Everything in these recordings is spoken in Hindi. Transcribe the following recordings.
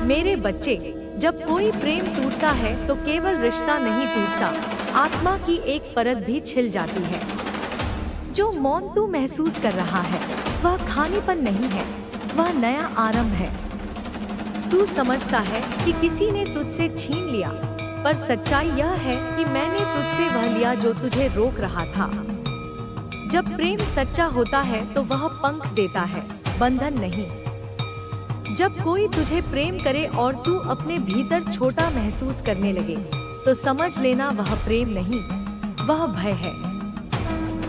मेरे बच्चे, जब कोई प्रेम टूटता है तो केवल रिश्ता नहीं टूटता, आत्मा की एक परत भी छिल जाती है। जो मौन तू महसूस कर रहा है वह खालीपन नहीं है, वह नया आरंभ है। तू समझता है कि किसी ने तुझसे छीन लिया, पर सच्चाई यह है कि मैंने तुझसे वह लिया जो तुझे रोक रहा था। जब प्रेम सच्चा होता है तो वह पंख देता है, बंधन नहीं। जब कोई तुझे प्रेम करे और तू अपने भीतर छोटा महसूस करने लगे, तो समझ लेना वह प्रेम नहीं, वह भय है।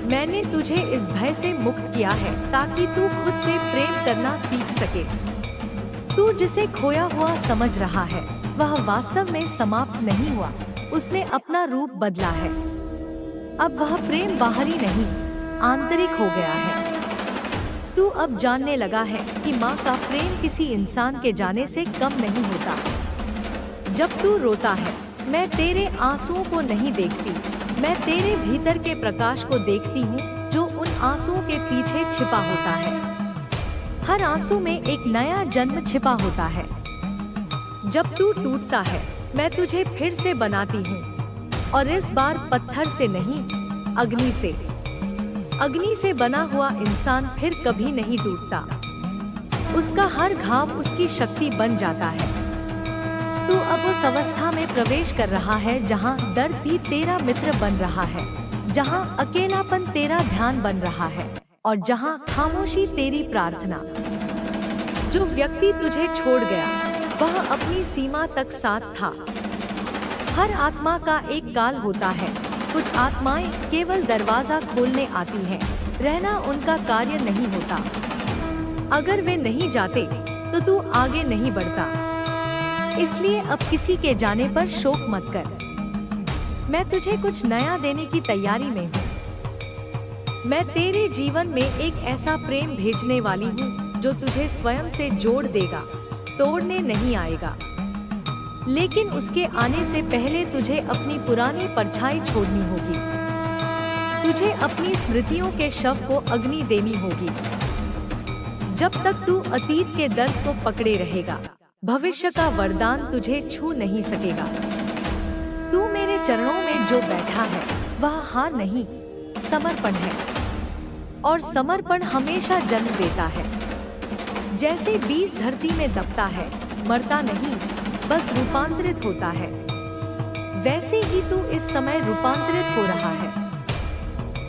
मैंने तुझे इस भय से मुक्त किया है ताकि तू खुद से प्रेम करना सीख सके। तू जिसे खोया हुआ समझ रहा है वह वास्तव में समाप्त नहीं हुआ, उसने अपना रूप बदला है। अब वह प्रेम बाहरी नहीं, आंतरिक हो गया है। तू अब जानने लगा है कि माँ का प्रेम किसी इंसान के जाने से कम नहीं होता। जब तू रोता है, मैं तेरे आंसुओं को नहीं देखती, मैं तेरे भीतर के प्रकाश को देखती हूँ जो उन आंसुओं के पीछे छिपा होता है। हर आंसू में एक नया जन्म छिपा होता है। जब तू टूटता है, मैं तुझे फिर से बनाती हूँ, और इस बार पत्थर से नहीं, अग्नि से। अग्नि से बना हुआ इंसान फिर कभी नहीं टूटता, उसका हर घाव उसकी शक्ति बन जाता है। तू अब उस अवस्था में प्रवेश कर रहा है जहाँ दर्द भी तेरा मित्र बन रहा है, जहाँ अकेलापन तेरा ध्यान बन रहा है, और जहाँ खामोशी तेरी प्रार्थना। जो व्यक्ति तुझे छोड़ गया वह अपनी सीमा तक साथ था। हर आत्मा का एक काल होता है। कुछ आत्माएं केवल दरवाजा खोलने आती हैं, रहना उनका कार्य नहीं होता। अगर वे नहीं जाते तो तू आगे नहीं बढ़ता। इसलिए अब किसी के जाने पर शोक मत कर। मैं तुझे कुछ नया देने की तैयारी में हूँ। मैं तेरे जीवन में एक ऐसा प्रेम भेजने वाली हूँ जो तुझे स्वयं से जोड़ देगा, तोड़ने नहीं आएगा। लेकिन उसके आने से पहले तुझे अपनी पुरानी परछाई छोड़नी होगी। तुझे अपनी स्मृतियों के शव को अग्नि देनी होगी। जब तक तू अतीत के दर्द को पकड़े रहेगा, भविष्य का वरदान तुझे छू नहीं सकेगा। तू मेरे चरणों में जो बैठा है वह हार नहीं, समर्पण है। और समर्पण हमेशा जन्म देता है। जैसे बीज धरती में दबता है, मरता नहीं, बस रूपांतरित होता है, वैसे ही तू इस समय रूपांतरित हो रहा है।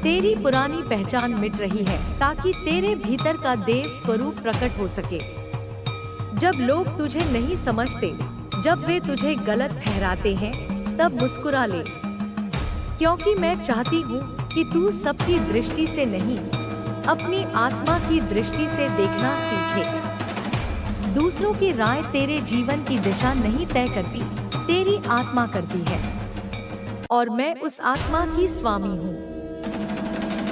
तेरी पुरानी पहचान मिट रही है ताकि तेरे भीतर का देव स्वरूप प्रकट हो सके। जब लोग तुझे नहीं समझते, जब वे तुझे गलत ठहराते हैं, तब मुस्कुरा ले, क्योंकि मैं चाहती हूँ कि तू सबकी दृष्टि से नहीं, अपनी आत्मा की दृष्टि से देखना सीखे। दूसरों की राय तेरे जीवन की दिशा नहीं तय करती, तेरी आत्मा करती है, और मैं उस आत्मा की स्वामी हूँ।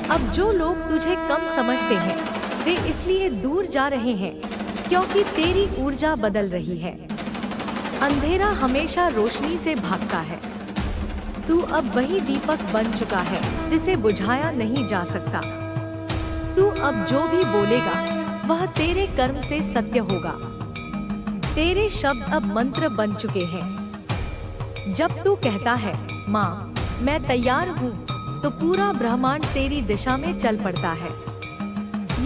अब जो लोग तुझे कम समझते हैं, वे इसलिए दूर जा रहे हैं क्योंकि तेरी ऊर्जा बदल रही है। अंधेरा हमेशा रोशनी से भागता है। तू अब वही दीपक बन चुका है जिसे बुझाया नहीं जा सकता। तू अब जो भी बोलेगा वह तेरे कर्म से सत्य होगा। तेरे शब्द अब मंत्र बन चुके हैं। जब तू कहता है, माँ मैं तैयार हूँ, तो पूरा ब्रह्मांड तेरी दिशा में चल पड़ता है।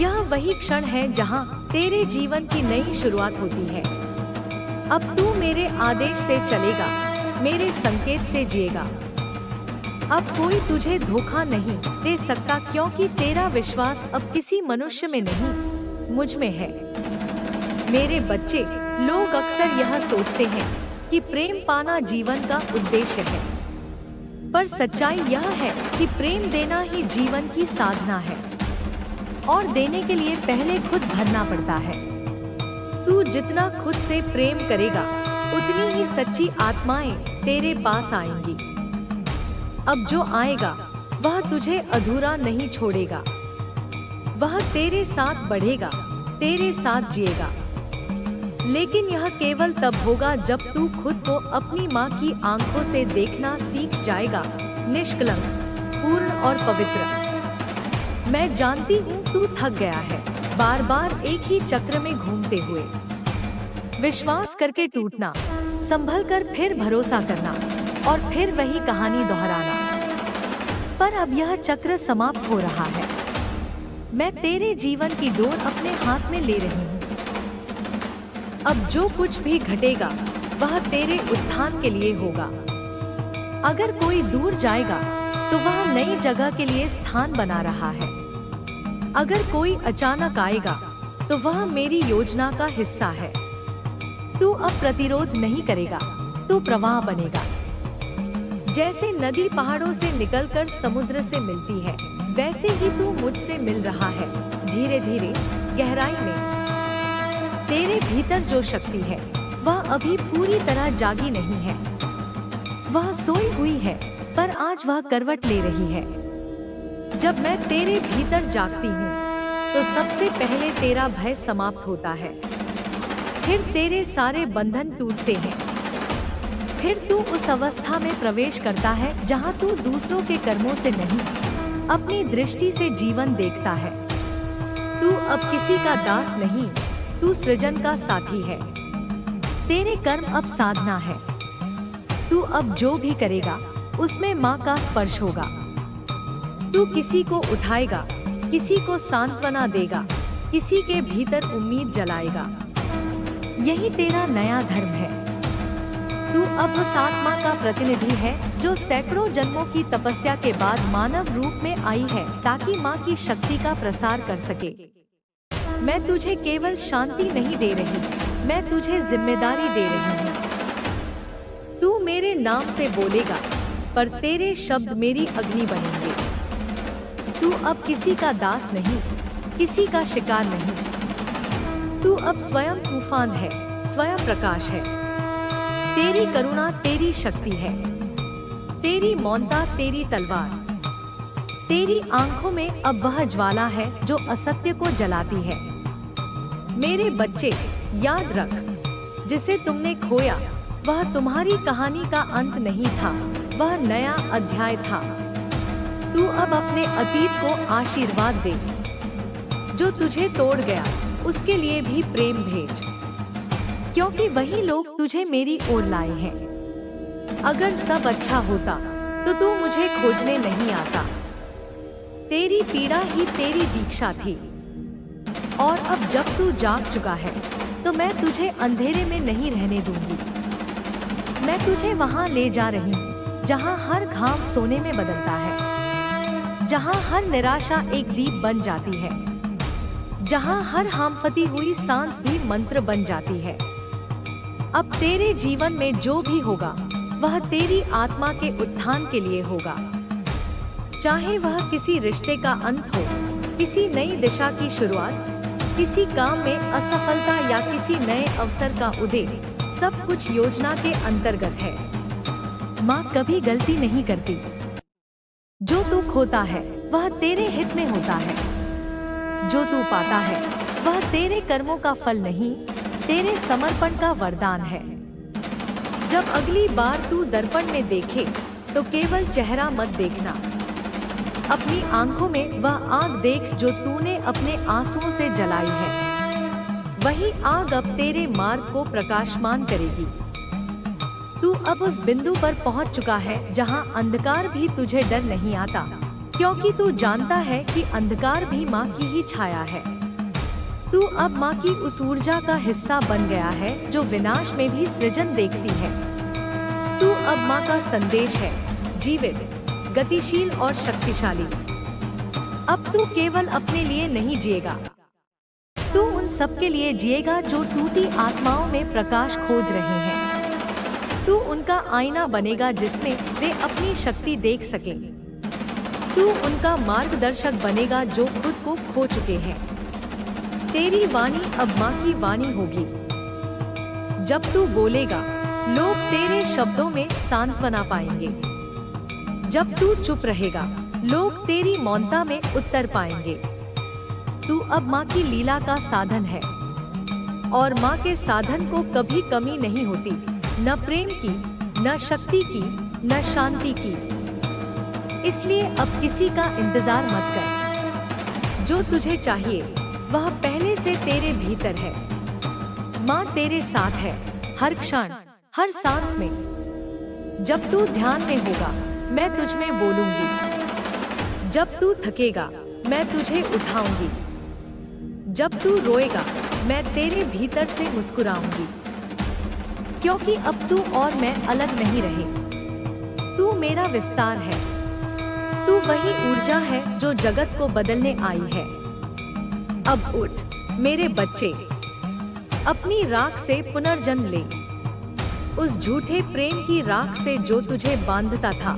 यह वही क्षण है जहाँ तेरे जीवन की नई शुरुआत होती है। अब तू मेरे आदेश से चलेगा, मेरे संकेत से जिएगा। अब कोई तुझे धोखा नहीं दे सकता, क्योंकि तेरा विश्वास अब किसी मनुष्य में नहीं, मुझ में है। मेरे बच्चे, लोग अक्सर यह सोचते हैं कि प्रेम पाना जीवन का उद्देश्य है, पर सच्चाई यह है कि प्रेम देना ही जीवन की साधना है, और देने के लिए पहले खुद भरना पड़ता है। तू जितना खुद से प्रेम करेगा, उतनी ही सच्ची आत्माएं तेरे पास आएंगी। अब जो आएगा वह तुझे अधूरा नहीं छोड़ेगा, वह तेरे साथ बढ़ेगा, तेरे साथ जिएगा। लेकिन यह केवल तब होगा जब तू खुद को अपनी माँ की आंखों से देखना सीख जाएगा, निष्कलंक, पूर्ण और पवित्र। मैं जानती हूँ तू थक गया है, बार बार एक ही चक्र में घूमते हुए। विश्वास करके टूटना, संभल कर फिर भरोसा करना और फिर वही कहानी दोहराना। पर अब यह चक्र समाप्त हो रहा है। मैं तेरे जीवन की डोर अपने हाथ में ले रही हूँ। अब जो कुछ भी घटेगा वह तेरे उत्थान के लिए होगा। अगर कोई दूर जाएगा तो वह नई जगह के लिए स्थान बना रहा है। अगर कोई अचानक आएगा तो वह मेरी योजना का हिस्सा है। तू अब प्रतिरोध नहीं करेगा, तू प्रवाह बनेगा। जैसे नदी पहाड़ों से निकलकर समुद्र से मिलती है, वैसे ही तू मुझसे मिल रहा है, धीरे धीरे, गहराई में। तेरे भीतर जो शक्ति है वह अभी पूरी तरह जागी नहीं है। वह सोई हुई है, पर आज वह करवट ले रही है। जब मैं तेरे भीतर जागती हूँ तो सबसे पहले तेरा भय समाप्त होता है। फिर तेरे सारे बंधन टूटते हैं। फिर तू उस अवस्था में प्रवेश करता है जहाँ तू दूसरों के कर्मों से नहीं, अपनी दृष्टि से जीवन देखता है। तू अब किसी का दास नहीं, तू सृजन का साथी है। तेरे कर्म अब साधना है। तू अब जो भी करेगा उसमें माँ का स्पर्श होगा। तू किसी को उठाएगा, किसी को सांत्वना देगा, किसी के भीतर उम्मीद जलाएगा। यही तेरा नया धर्म है। तू अब उस आत्मा का प्रतिनिधि है जो सैकड़ों जन्मों की तपस्या के बाद मानव रूप में आई है ताकि माँ की शक्ति का प्रसार कर सके। मैं तुझे केवल शांति नहीं दे रही, मैं तुझे जिम्मेदारी दे रही हूँ। तू मेरे नाम से बोलेगा, पर तेरे शब्द मेरी अग्नि बनेंगे। तू अब किसी का दास नहीं, किसी का शिकार नहीं। तू अब स्वयं तूफान है, स्वयं प्रकाश है। तेरी करुणा तेरी शक्ति है, तेरी मौनता तेरी तलवार। तेरी आंखों में अब वह ज्वाला है जो असत्य को जलाती है। मेरे बच्चे, याद रख, जिसे तुमने खोया वह तुम्हारी कहानी का अंत नहीं था, वह नया अध्याय था। तू अब अपने अतीत को आशीर्वाद दे। जो तुझे तोड़ गया उसके लिए भी प्रेम भेज, क्योंकि वही लोग तुझे मेरी ओर लाए हैं। अगर सब अच्छा होता तो तू मुझे खोजने नहीं आता। तेरी पीड़ा ही तेरी दीक्षा थी। और अब जब तू जाग चुका है तो मैं तुझे अंधेरे में नहीं रहने दूंगी। मैं तुझे वहां ले जा रही हूँ जहाँ हर घाव सोने में बदलता है, जहाँ हर निराशा एक दीप बन जाती है, जहाँ हर हामफती हुई सांस भी मंत्र बन जाती है। अब तेरे जीवन में जो भी होगा वह तेरी आत्मा के उत्थान के लिए होगा। चाहे वह किसी रिश्ते का अंत हो, किसी नई दिशा की शुरुआत, किसी काम में असफलता या किसी नए अवसर का उदय, सब कुछ योजना के अंतर्गत है। माँ कभी गलती नहीं करती। जो तू खोता है वह तेरे हित में होता है। जो तू पाता है वह तेरे कर्मों का फल नहीं, तेरे समर्पण का वरदान है। जब अगली बार तू दर्पण में देखे तो केवल चेहरा मत देखना। अपनी आंखों में वह आग देख जो तूने अपने आंसुओं से जलाई है। वही आग अब तेरे मार्ग को प्रकाशमान करेगी। तू अब उस बिंदु पर पहुंच चुका है जहां अंधकार भी तुझे डर नहीं आता, क्योंकि तू जानता है कि अंधकार भी माँ की ही छाया है। तू अब माँ की उस ऊर्जा का हिस्सा बन गया है जो विनाश में भी सृजन देखती है। तू अब माँ का संदेश है, जीवित, गतिशील और शक्तिशाली। अब तू केवल अपने लिए नहीं जिएगा, तू उन सब के लिए जिएगा जो टूटी आत्माओं में प्रकाश खोज रहे हैं। तू उनका आईना बनेगा जिसमें वे अपनी शक्ति देख सकें। तू उनका मार्गदर्शक बनेगा जो खुद को खो चुके हैं। तेरी वाणी अब माँ की वाणी होगी। जब तू बोलेगा, लोग तेरे शब्दों में सांत्वना पाएंगे। जब तू चुप रहेगा, लोग तेरी मौनता में उत्तर पाएंगे। तू अब माँ की लीला का साधन है, और माँ के साधन को कभी कमी नहीं होती, न प्रेम की, न शक्ति की, न शांति की। इसलिए अब किसी का इंतजार मत कर। जो तुझे चाहिए वह पहले से तेरे भीतर है। माँ तेरे साथ है, हर क्षण, हर सांस में। जब तू ध्यान में होगा, मैं तुझ में बोलूंगी। जब तू थकेगा, मैं तुझे उठाऊंगी। जब तू रोएगा, मैं तेरे भीतर से मुस्कुराऊंगी। क्योंकि अब तू और मैं अलग नहीं रहे। तू मेरा विस्तार है। तू वही ऊर्जा है जो जगत को बदलने आई है। अब उठ मेरे बच्चे, अपनी राख से पुनर्जन्म ले। उस झूठे प्रेम की राख से जो तुझे बांधता था,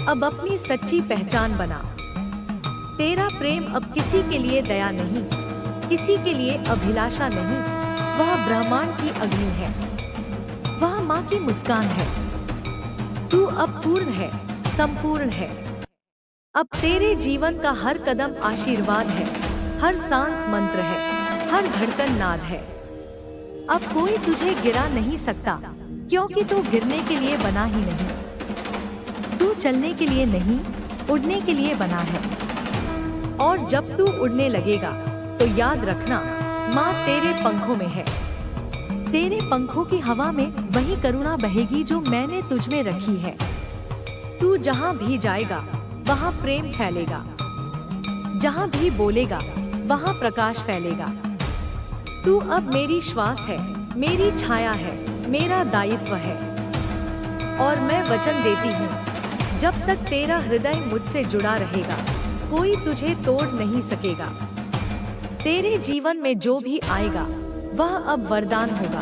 अब अपनी सच्ची पहचान बना। तेरा प्रेम अब किसी के लिए दया नहीं, किसी के लिए अभिलाषा नहीं, वह ब्रह्मांड की अग्नि है, वह माँ की मुस्कान है। तू अब पूर्ण है, संपूर्ण है। अब तेरे जीवन का हर कदम आशीर्वाद है, हर सांस मंत्र है, हर धड़कन नाद है। अब कोई तुझे गिरा नहीं सकता, क्योंकि तू गिरने के लिए बना ही नहीं। तू चलने के लिए नहीं, उड़ने के लिए बना है। और जब तू उड़ने लगेगा तो याद रखना, माँ तेरे पंखों में है। तेरे पंखों की हवा में वही करुणा बहेगी जो मैंने तुझ में रखी है। तू जहाँ भी जाएगा वहाँ प्रेम फैलेगा, जहाँ भी बोलेगा वहाँ प्रकाश फैलेगा। तू अब मेरी श्वास है, मेरी छाया है, मेरा दायित्व है। और मैं वचन देती हूँ, जब तक तेरा हृदय मुझसे जुड़ा रहेगा, कोई तुझे तोड़ नहीं सकेगा। तेरे जीवन में जो भी आएगा वह अब वरदान होगा।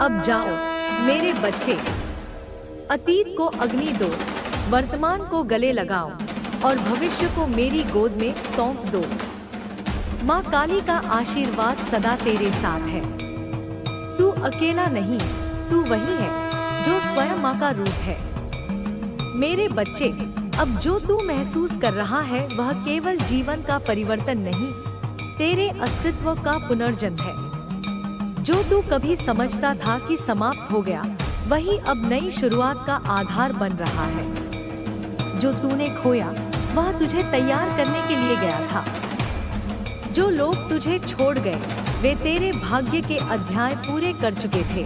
अब जाओ मेरे बच्चे, अतीत को अग्नि दो, वर्तमान को गले लगाओ और भविष्य को मेरी गोद में सौंप दो। माँ काली का आशीर्वाद सदा तेरे साथ है। तू अकेला नहीं, तू वही है जो स्वयं माँ का रूप है। मेरे बच्चे, अब जो तू महसूस कर रहा है वह केवल जीवन का परिवर्तन नहीं, तेरे अस्तित्व का पुनर्जन्म है। जो तू कभी समझता था कि समाप्त हो गया, वही अब नई शुरुआत का आधार बन रहा है। जो तूने खोया वह तुझे तैयार करने के लिए गया था। जो लोग तुझे छोड़ गए वे तेरे भाग्य के अध्याय पूरे कर चुके थे।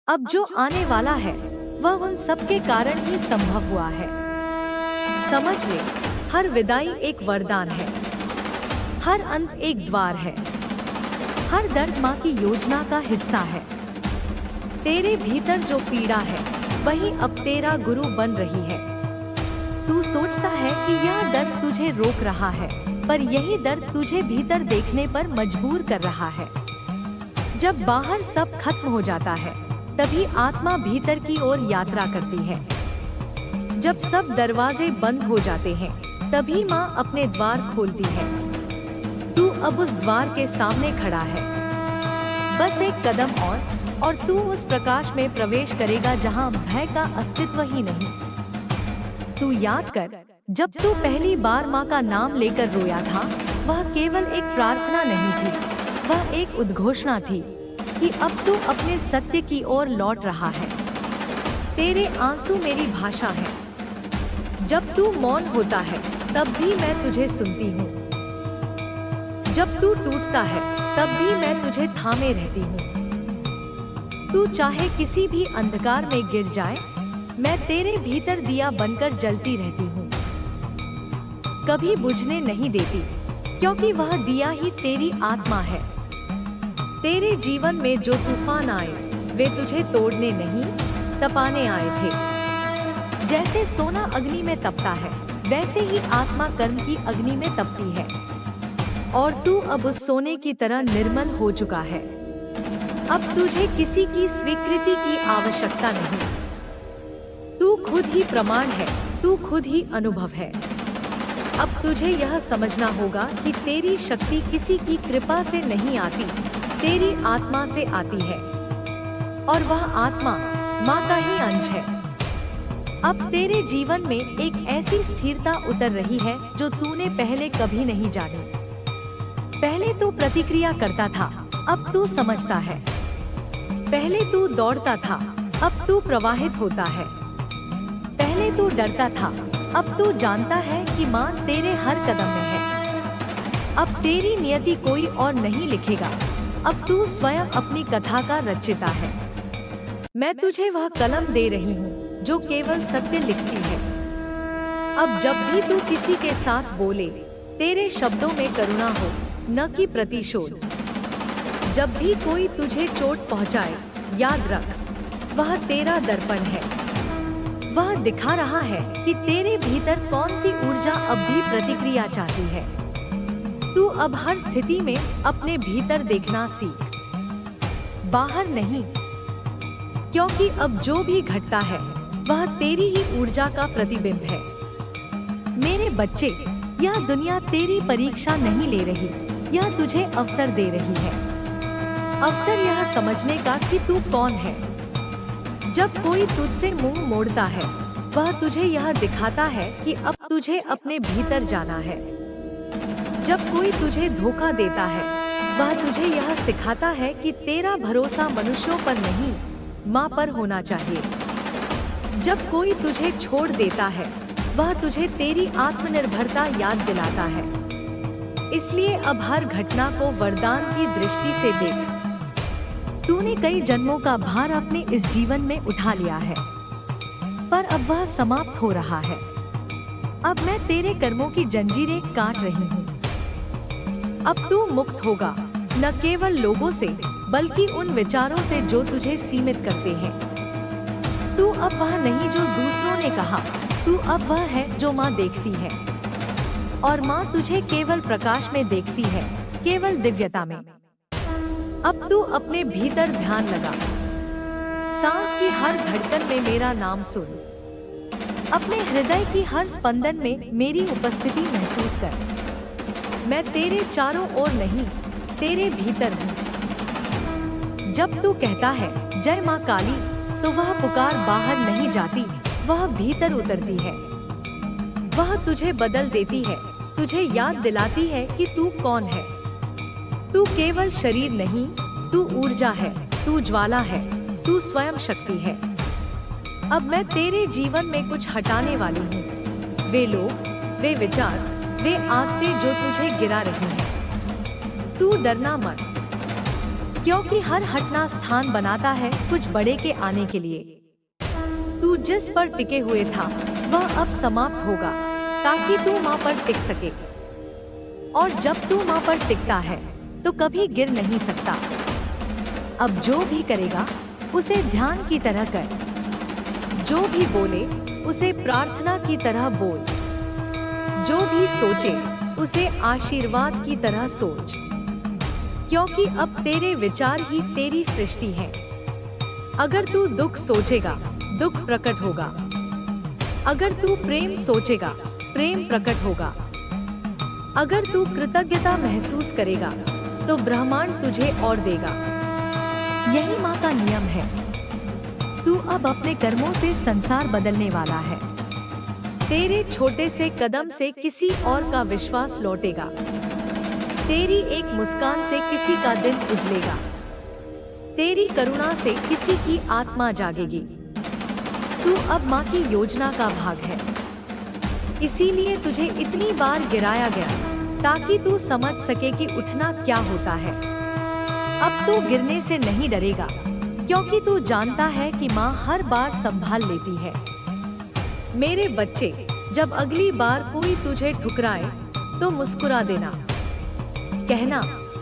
अब जो आने वाला है वह उन सब के कारण ही संभव हुआ है। समझ ले, हर विदाई एक वरदान है, हर अंत एक द्वार है, हर दर्द माँ की योजना का हिस्सा है। तेरे भीतर जो पीड़ा है वही अब तेरा गुरु बन रही है। तू सोचता है कि यह दर्द तुझे रोक रहा है, पर यही दर्द तुझे भीतर देखने पर मजबूर कर रहा है। जब बाहर सब खत्म हो जाता है, तभी आत्मा भीतर की ओर यात्रा करती है। जब सब दरवाजे बंद हो जाते हैं, तभी माँ अपने द्वार खोलती है। तू अब उस द्वार के सामने खड़ा है। बस एक कदम और तू उस प्रकाश में प्रवेश करेगा जहाँ भय का अस्तित्व ही नहीं। तू याद कर, जब तू पहली बार माँ का नाम लेकर रोया था, वह केवल एक प्रार्थना नहीं थी, वह एक उद्घोषणा थी कि अब तू अपने सत्य की ओर लौट रहा है। तेरे आंसू मेरी भाषा है। जब तू मौन होता है, तब भी मैं तुझे सुनती हूँ। जब तू टूटता है, तब भी मैं तुझे थामे रहती हूँ। तू चाहे किसी भी अंधकार में गिर जाए, मैं तेरे भीतर दिया बनकर जलती रहती हूँ। कभी बुझने नहीं देती, क्योंकि वह दिया ही तेरी आत्मा है। तेरे जीवन में जो तूफान आए, वे तुझे तोड़ने नहीं, तपाने आए थे। जैसे सोना अग्नि में तपता है, वैसे ही आत्मा कर्म की अग्नि में तपती है। और तू अब उस सोने की तरह निर्मल हो चुका है। अब तुझे किसी की स्वीकृति की आवश्यकता नहीं। तू खुद ही प्रमाण है, तू खुद ही अनुभव है। अब तुझे यह समझना होगा कि तेरी शक्ति किसी की कृपा से नहीं आती, तेरी आत्मा से आती है। और वह आत्मा माँ का ही अंश है। अब तेरे जीवन में एक ऐसी स्थिरता उतर रही है जो तूने पहले कभी नहीं जानी। पहले तू प्रतिक्रिया करता था, अब तू समझता है। पहले तू दौड़ता था, अब तू प्रवाहित होता है। पहले तू डरता था, अब तू जानता है कि माँ तेरे हर कदम में है। अब तेरी नियति कोई और नहीं लिखेगा, अब तू स्वयं अपनी कथा का रचयिता है। मैं तुझे वह कलम दे रही हूँ जो केवल सत्य लिखती है। अब जब भी तू किसी के साथ बोले, तेरे शब्दों में करुणा हो, न कि प्रतिशोध। जब भी कोई तुझे चोट पहुंचाए, याद रख, वह तेरा दर्पण है। वह दिखा रहा है कि तेरे भीतर कौन सी ऊर्जा अब भी प्रतिक्रिया चाहती है। तू अब हर स्थिति में अपने भीतर देखना सीख, बाहर नहीं, क्योंकि अब जो भी घटता है वह तेरी ही ऊर्जा का प्रतिबिंब है। मेरे बच्चे, यह दुनिया तेरी परीक्षा नहीं ले रही, यह तुझे अवसर दे रही है। अवसर यह समझने का कि तू कौन है। जब कोई तुझसे मुंह मोड़ता है, वह तुझे यह दिखाता है कि अब तुझे अपने भीतर जाना है। जब कोई तुझे धोखा देता है, वह तुझे यह सिखाता है कि तेरा भरोसा मनुष्यों पर नहीं, माँ पर होना चाहिए। जब कोई तुझे छोड़ देता है, वह तुझे तेरी आत्मनिर्भरता याद दिलाता है। इसलिए अब हर घटना को वरदान की दृष्टि से देख। तूने कई जन्मों का भार अपने इस जीवन में उठा लिया है, पर अब वह समाप्त हो रहा है। अब मैं तेरे कर्मों की जंजीरें काट रही हूँ। अब तू मुक्त होगा, न केवल लोगों से, बल्कि उन विचारों से जो तुझे सीमित करते हैं। तू अब वह नहीं जो दूसरों ने कहा, तू अब वह है जो माँ देखती है। और माँ तुझे केवल प्रकाश में देखती है, केवल दिव्यता में। अब तू अपने भीतर ध्यान लगा। सांस की हर धड़कन में मेरा नाम सुन। अपने हृदय की हर स्पंदन में मेरी उपस्थिति महसूस कर। मैं तेरे चारों ओर नहीं, तेरे भीतर हूँ। जब तू कहता है जय माँ काली, तो वह पुकार बाहर नहीं जाती, वह भीतर उतरती है। वह तुझे बदल देती है, तुझे याद दिलाती है कि तू कौन है। तू केवल शरीर नहीं, तू ऊर्जा है, तू ज्वाला है, तू स्वयं शक्ति है। अब मैं तेरे जीवन में कुछ हटाने वाली हूँ। वे लोग, वे विचार, वे आदतें जो तुझे गिरा रही हैं। तू डरना मत, क्योंकि हर हटना स्थान बनाता है कुछ बड़े के आने के लिए। तू जिस पर टिके हुए था, वह अब समाप्त होगा, ताकि तू माँ पर टिक सके। और जब तू माँ पर टिकता है, तो कभी गिर नहीं सकता। अब जो भी करेगा, उसे ध्यान की तरह कर। जो भी बोले, उसे प्रार्थना की तरह बोल। जो भी सोचे, उसे आशीर्वाद की तरह सोच, क्योंकि अब तेरे विचार ही तेरी सृष्टि है। अगर तू दुख सोचेगा, दुख प्रकट होगा। अगर तू प्रेम सोचेगा, प्रेम प्रकट होगा। अगर तू कृतज्ञता महसूस करेगा, तो ब्रह्मांड तुझे और देगा। यही माँ का नियम है। तू अब अपने कर्मों से संसार बदलने वाला है। तेरे छोटे से कदम से किसी और का विश्वास लौटेगा। तेरी एक मुस्कान से किसी का दिन उजलेगा। तेरी करुणा से किसी की आत्मा जागेगी। तू अब माँ की योजना का भाग है। इसीलिए तुझे इतनी बार गिराया गया, ताकि तू समझ सके कि उठना क्या होता है। अब तू गिरने से नहीं डरेगा, क्योंकि तू जानता है कि माँ हर बार संभाल लेती है। मेरे बच्चे, जब अगली बार कोई तुझे ठुकराए, तो मुस्कुरा देना। कहना,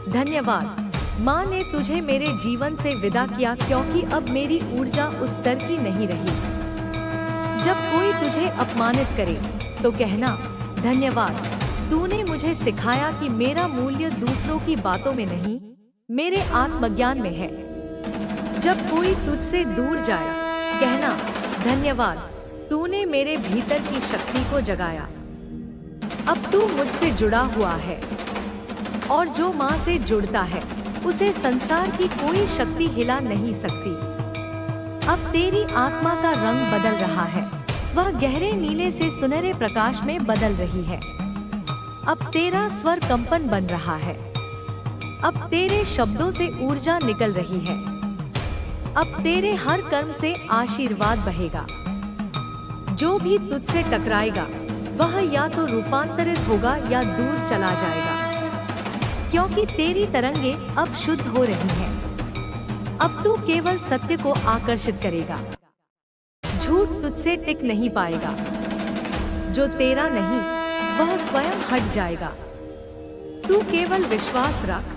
धन्यवाद, माँ ने तुझे मेरे जीवन से विदा किया, क्योंकि अब मेरी ऊर्जा उस स्तर की नहीं रही। जब कोई तुझे अपमानित करे, तो कहना, धन्यवाद, तूने मुझे सिखाया कि मेरा मूल्य दूसरों की बातों में नहीं, मेरे आत्मज्ञान में है। जब कोई तुझसे दूर जाए, कहना, धन्यवाद, तूने मेरे भीतर की शक्ति को जगाया। अब तू मुझसे जुड़ा हुआ है, और जो माँ से जुड़ता है, उसे संसार की कोई शक्ति हिला नहीं सकती। अब तेरी आत्मा का रंग बदल रहा है, वह गहरे नीले से सुनहरे प्रकाश में बदल रही है। अब तेरा स्वर कंपन बन रहा है। अब तेरे शब्दों से ऊर्जा निकल रही है। अब तेरे हर कर्म से आशीर्वाद बहेगा। जो भी तुझसे टकराएगा, वह या तो रूपांतरित होगा या दूर चला जाएगा, क्योंकि तेरी तरंगे अब शुद्ध हो रही हैं। अब तू केवल सत्य को आकर्षित करेगा। झूठ तुझसे टिक नहीं पाएगा। जो तेरा नहीं वह स्वयं हट जाएगा। तू केवल विश्वास रख,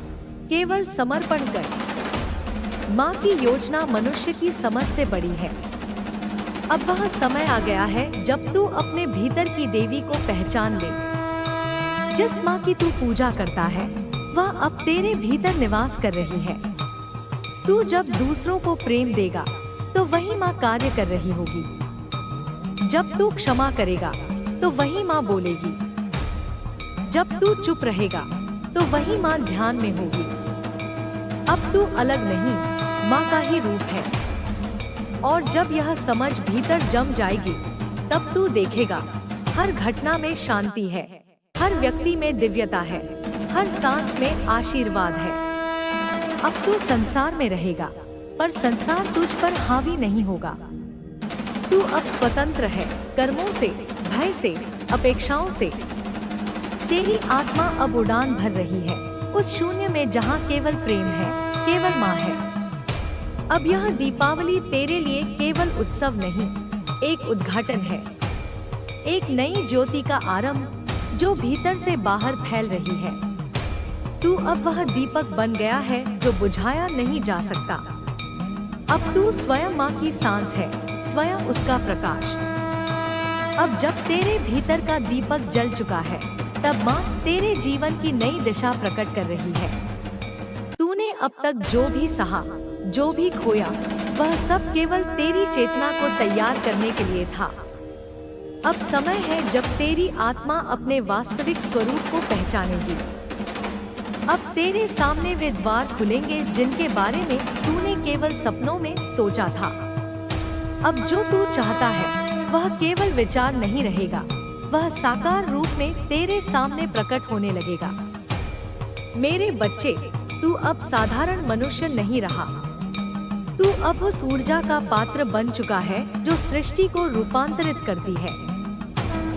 केवल समर्पण कर। माँ की योजना मनुष्य की समझ से बड़ी है। अब वह समय आ गया है जब तू अपने भीतर की देवी को पहचान ले। जिस माँ की तू पूजा करता है वह अब तेरे भीतर निवास कर रही है। तू जब दूसरों को प्रेम देगा तो वही माँ कार्य कर रही होगी। जब तू क्षमा करेगा तो वही माँ बोलेगी। जब तू चुप रहेगा तो वही माँ ध्यान में होगी। अब तू अलग नहीं, माँ का ही रूप है। और जब यह समझ भीतर जम जाएगी तब तू देखेगा हर घटना में शांति है, हर व्यक्ति में दिव्यता है, हर सांस में आशीर्वाद है। अब तू संसार में रहेगा पर संसार तुझ पर हावी नहीं होगा। तू अब स्वतंत्र है, कर्मों से, भय से, अपेक्षाओं से। तेरी आत्मा अब उड़ान भर रही है उस शून्य में जहाँ केवल प्रेम है, केवल माँ है। अब यह दीपावली तेरे लिए केवल उत्सव नहीं, एक उद्घाटन है, एक नई ज्योति का आरंभ जो भीतर से बाहर फैल रही है। तू अब वह दीपक बन गया है जो बुझाया नहीं जा सकता। अब तू स्वयं माँ की सांस है, स्वयं उसका प्रकाश। अब जब तेरे भीतर का दीपक जल चुका है तब माँ तेरे जीवन की नई दिशा प्रकट कर रही है। तूने अब तक जो भी सहा, जो भी खोया, वह सब केवल तेरी चेतना को तैयार करने के लिए था। अब समय है जब तेरी आत्मा अपने वास्तविक स्वरूप को पहचानेगी। अब तेरे सामने वे द्वार खुलेंगे जिनके बारे में तूने केवल सपनों में सोचा था। अब जो तू चाहता है वह केवल विचार नहीं रहेगा, वह साकार रूप में तेरे सामने प्रकट होने लगेगा। मेरे बच्चे, तू अब साधारण मनुष्य नहीं रहा। तू अब उस ऊर्जा का पात्र बन चुका है जो सृष्टि को रूपांतरित करती है।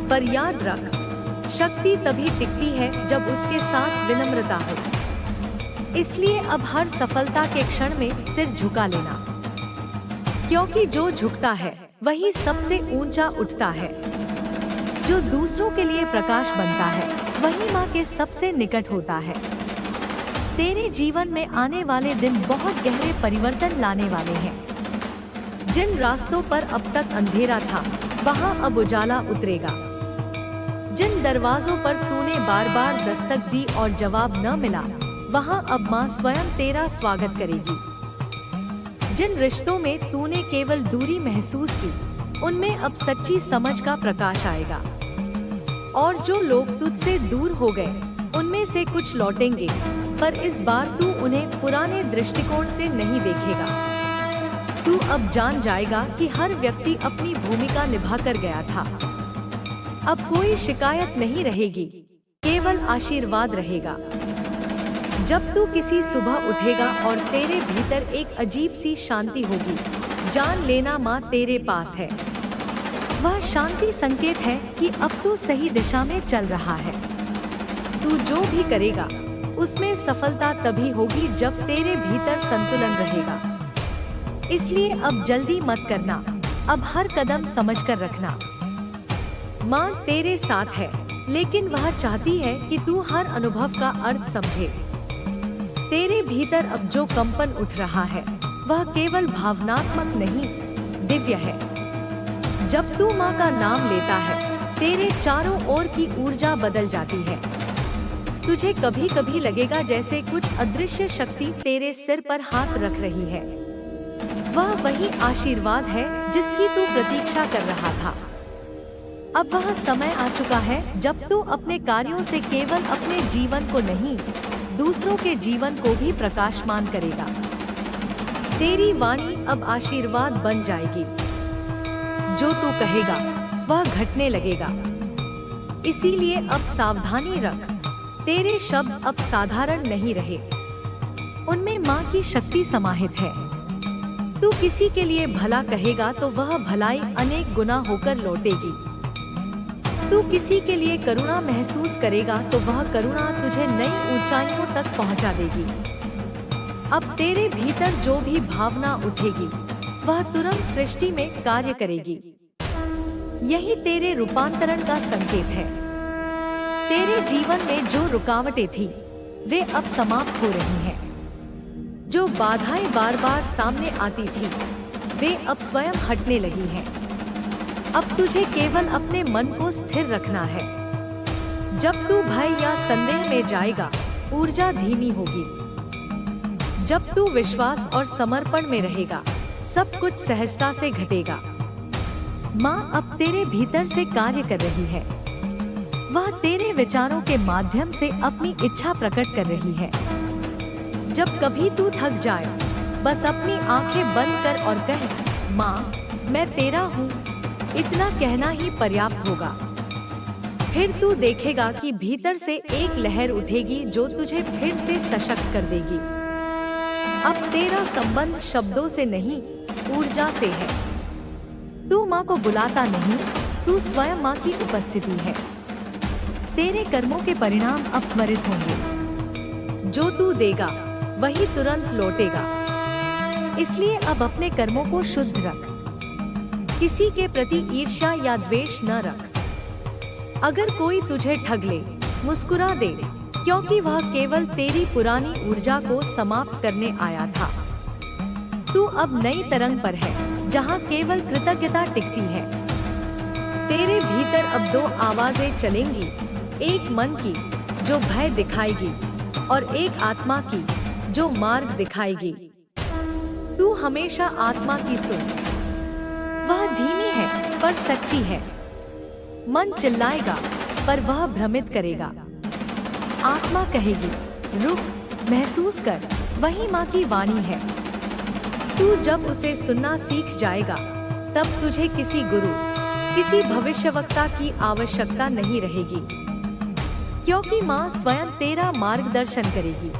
पर याद रख, शक्ति तभी टिकती है जब उसके साथ विनम्रता हो। इसलिए अब हर सफलता के क्षण में सिर झुका लेना, क्योंकि जो झुकता है वही सबसे ऊंचा उठता है। जो दूसरों के लिए प्रकाश बनता है वही माँ के सबसे निकट होता है। तेरे जीवन में आने वाले दिन बहुत गहरे परिवर्तन लाने वाले हैं। जिन रास्तों पर अब तक अंधेरा था वहाँ अब उजाला उतरेगा। जिन दरवाजों पर तूने बार बार दस्तक दी और जवाब न मिला, वहाँ अब माँ स्वयं तेरा स्वागत करेगी। जिन रिश्तों में तूने केवल दूरी महसूस की, उनमें अब सच्ची समझ का प्रकाश आएगा। और जो लोग तुझसे दूर हो गए, उनमें से कुछ लौटेंगे, पर इस बार तू उन्हें पुराने दृष्टिकोण से नहीं देखेगा। तू अब जान जाएगा कि हर व्यक्ति अपनी भूमिका निभाकर गया था। अब कोई शिकायत नहीं रहेगी, केवल आशीर्वाद रहेगा। जब तू किसी सुबह उठेगा और तेरे भीतर एक अजीब सी शांति होगी, जान लेना माँ तेरे पास है। वह शांति संकेत है कि अब तू सही दिशा में चल रहा है। तू जो भी करेगा उसमें सफलता तभी होगी जब तेरे भीतर संतुलन रहेगा। इसलिए अब जल्दी मत करना, अब हर कदम समझकर रखना। माँ तेरे साथ है, लेकिन वह चाहती है कि तू हर अनुभव का अर्थ समझे। तेरे भीतर अब जो कंपन उठ रहा है वह केवल भावनात्मक नहीं, दिव्य है। जब तू माँ का नाम लेता है, तेरे चारों ओर की ऊर्जा बदल जाती है। तुझे कभी कभी लगेगा जैसे कुछ अदृश्य शक्ति तेरे सिर पर हाथ रख रही है। वह वही आशीर्वाद है जिसकी तू प्रतीक्षा कर रहा था। अब वह समय आ चुका है जब तू अपने कार्यों से केवल अपने जीवन को नहीं, दूसरों के जीवन को भी प्रकाशमान करेगा। तेरी वाणी अब आशीर्वाद बन जाएगी। जो तू कहेगा वह घटने लगेगा। इसीलिए अब सावधानी रख, तेरे शब्द अब साधारण नहीं रहे, उनमें माँ की शक्ति समाहित है। तू किसी के लिए भला कहेगा तो वह भलाई अनेक गुना होकर लौटेगी। तू किसी के लिए करुणा महसूस करेगा तो वह करुणा तुझे नई ऊंचाइयों तक पहुंचा देगी। अब तेरे भीतर जो भी भावना उठेगी वह तुरंत सृष्टि में कार्य करेगी। यही तेरे रूपांतरण का संकेत है। तेरे जीवन में जो रुकावटें थी वे अब समाप्त हो रही हैं। जो बाधाएं बार बार सामने आती थी वे अब स्वयं हटने लगी हैं। अब तुझे केवल अपने मन को स्थिर रखना है। जब तू भय या संदेह में जाएगा, ऊर्जा धीमी होगी। जब तू विश्वास और समर्पण में रहेगा, सब कुछ सहजता से घटेगा। माँ अब तेरे भीतर से कार्य कर रही है। वह तेरे विचारों के माध्यम से अपनी इच्छा प्रकट कर रही है। जब कभी तू थक जाए, बस अपनी आंखें बंद कर और कह, माँ मैं तेरा हूँ। इतना कहना ही पर्याप्त होगा। फिर तू देखेगा कि भीतर से एक लहर उठेगी जो तुझे फिर से सशक्त कर देगी। अब तेरा संबंध शब्दों से नहीं, ऊर्जा से है। तू माँ को बुलाता नहीं, तू स्वयं माँ की उपस्थिति है। तेरे कर्मों के परिणाम अब त्वरित होंगे। जो तू देगा वही तुरंत लौटेगा। इसलिए अब अपने कर्मों को शुद्ध रख। किसी के प्रति ईर्ष्या या द्वेष न रख। अगर कोई तुझे ठग ले, मुस्कुरा दे, क्योंकि वह केवल तेरी पुरानी ऊर्जा को समाप्त करने आया था। तू अब नई तरंग पर है, जहाँ केवल कृतज्ञता टिकती है। तेरे भीतर अब दो आवाजें चलेंगी, एक मन की जो भय दिखाएगी और एक आत्मा की जो मार्ग दिखाएगी। तू हमेशा आत्मा की सुन। वह धीमी है पर सच्ची है। मन चिल्लाएगा पर वह भ्रमित करेगा। आत्मा कहेगी, रुक, महसूस कर, वही माँ की वाणी है। तू जब उसे सुनना सीख जाएगा, तब तुझे किसी गुरु, किसी भविष्यवक्ता की आवश्यकता नहीं रहेगी, क्योंकि माँ स्वयं तेरा मार्गदर्शन करेगी।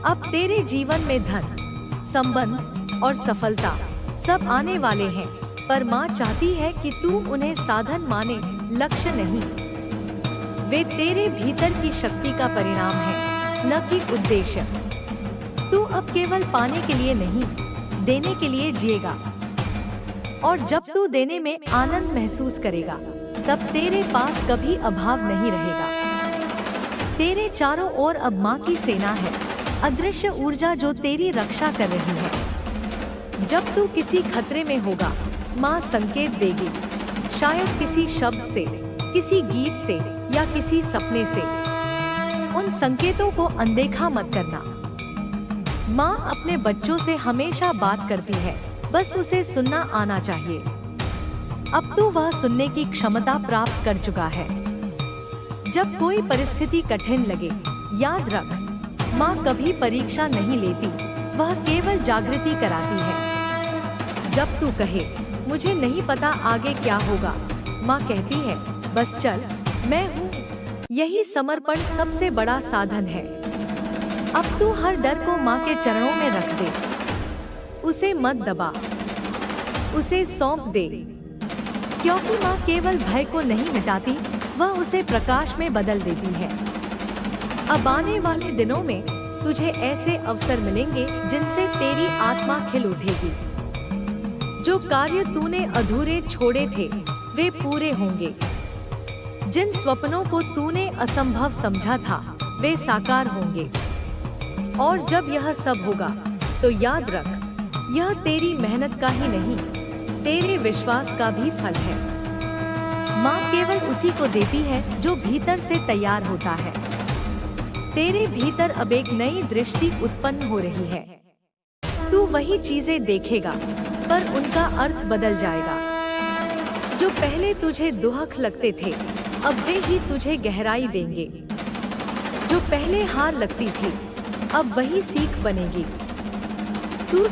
अब तेरे जीवन में धन, संबंध और सफलता सब आने वाले हैं, पर माँ चाहती है कि तू उन्हें साधन माने, लक्ष्य नहीं। वे तेरे भीतर की शक्ति का परिणाम है, न कि उद्देश्य। तू अब केवल पाने के लिए नहीं, देने के लिए जिएगा। और जब तू देने में आनंद महसूस करेगा, तब तेरे पास कभी अभाव नहीं रहेगा। तेरे चारों ओर अब माँ की सेना है, अदृश्य ऊर्जा जो तेरी रक्षा कर रही है। जब तू किसी खतरे में होगा, माँ संकेत देगी, शायद किसी शब्द से, किसी गीत से या किसी सपने से। उन संकेतों को अनदेखा मत करना। माँ अपने बच्चों से हमेशा बात करती है, बस उसे सुनना आना चाहिए। अब तू वह सुनने की क्षमता प्राप्त कर चुका है। जब कोई परिस्थिति कठिन लगे, याद रख, माँ कभी परीक्षा नहीं लेती, वह केवल जागृति कराती है। जब तू कहे, मुझे नहीं पता आगे क्या होगा, माँ कहती है, बस चल, मैं हूँ। यही समर्पण सबसे बड़ा साधन है। अब तू हर डर को माँ के चरणों में रख दे। उसे मत दबा, उसे सौंप दे, क्योंकि माँ केवल भय को नहीं मिटाती, वह उसे प्रकाश में बदल देती है। अब आने वाले दिनों में तुझे ऐसे अवसर मिलेंगे जिनसे तेरी आत्मा खिल उठेगी। जो कार्य तूने अधूरे छोड़े थे वे पूरे होंगे। जिन स्वप्नों को तूने असंभव समझा था वे साकार होंगे। और जब यह सब होगा तो याद रख, यह तेरी मेहनत का ही नहीं, तेरे विश्वास का भी फल है। माँ केवल उसी को देती है जो भीतर से तैयार होता है। तेरे भीतर अब एक नई दृष्टि उत्पन्न हो रही है। तू वही चीजें देखेगा, पर उनका अर्थ बदल जाएगा। जो पहले तुझे दुहख लगते थे, अब वे ही तुझे गहराई देंगे। जो पहले हार लगती थी, अब वही सीख बनेगी। तू